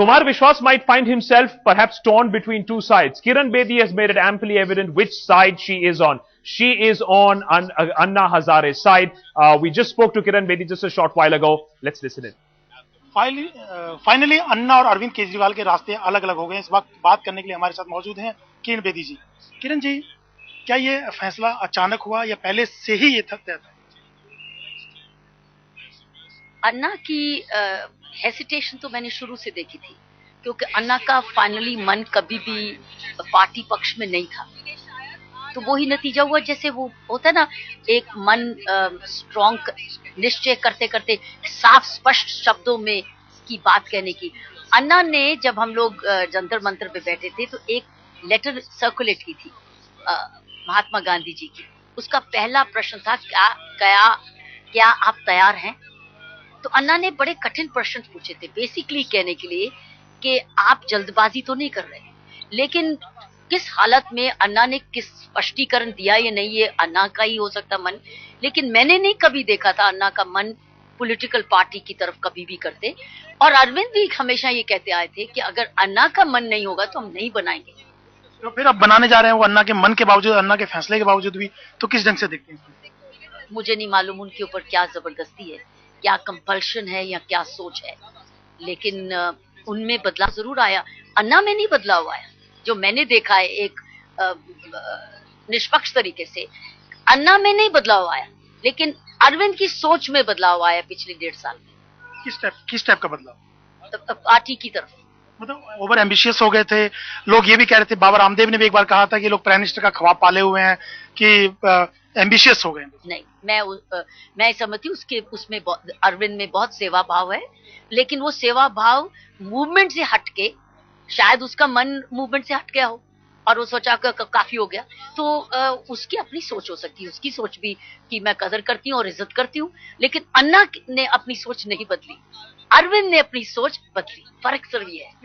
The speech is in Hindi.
Kumar Vishwas might find himself perhaps torn between two sides. Kiran Bedi has made it amply evident which side she is on. She is on Anna Hazare's side. We just spoke to Kiran Bedi just a short while ago. Let's listen in. Finally Anna और अरविंद केजरीवाल के रास्ते अलग अलग हो गए। इस वक्त बात करने के लिए हमारे साथ मौजूद हैं किरण बेदी जी। किरण जी, क्या ये फैसला अचानक हुआ या पहले से ही ये तय था? अन्ना की हेसिटेशन तो मैंने शुरू से देखी थी, क्योंकि अन्ना का फाइनली मन कभी भी पार्टी पक्ष में नहीं था। तो वही नतीजा हुआ, जैसे वो होता है ना, एक मन स्ट्रॉन्ग निश्चय करते करते साफ स्पष्ट शब्दों में की बात कहने की। अन्ना ने जब हम लोग जंतर मंतर पे बैठे थे तो एक लेटर सर्कुलेट की थी महात्मा गांधी जी की। उसका पहला प्रश्न था, क्या आप तैयार हैं? तो अन्ना ने बड़े कठिन प्रश्न पूछे थे, बेसिकली कहने के लिए कि आप जल्दबाजी तो नहीं कर रहे। लेकिन किस हालत में अन्ना ने किस स्पष्टीकरण दिया ये नहीं, ये अन्ना का ही हो सकता मन। लेकिन मैंने नहीं कभी देखा था अन्ना का मन पॉलिटिकल पार्टी की तरफ कभी भी करते। और अरविंद भी हमेशा ये कहते आए थे कि अगर अन्ना का मन नहीं होगा तो हम नहीं बनाएंगे। तो फिर अब बनाने जा रहे हैं वो अन्ना के मन के बावजूद, अन्ना के फैसले के बावजूद भी, तो किस ढंग से देखते हैं? मुझे नहीं मालूम उनके ऊपर क्या जबरदस्ती है, क्या कंपल्शन है या क्या सोच है। लेकिन उनमें बदलाव जरूर आया, अन्ना में नहीं बदलाव आया। जो मैंने देखा है एक निष्पक्ष तरीके से, अन्ना में नहीं बदलाव आया, लेकिन अरविंद की सोच में बदलाव आया पिछले 1.5 साल में। किस टाइप का बदलाव? पार्टी की तरफ। मतलब ओवर एम्बिशियस हो गए थे लोग। ये भी कह रहे थे, बाबा रामदेव ने भी एक बार कहा था कि लोग प्राइम मिनिस्टर का ख्वाब पाले हुए हैं, कि एम्बिशियस हो गए। नहीं, मैं समझती हूँ उसमें अरविंद में बहुत सेवा भाव है, लेकिन वो सेवा भाव मूवमेंट से हटके, शायद उसका मन मूवमेंट से हट गया हो और वो सोचा काफी हो गया। तो उसकी अपनी सोच हो सकती है, उसकी सोच भी कि मैं कदर करती हूँ और इज्जत करती हूँ। लेकिन अन्ना ने अपनी सोच नहीं बदली, अरविंद ने अपनी सोच बदली। फर्क सिर्फ ये है।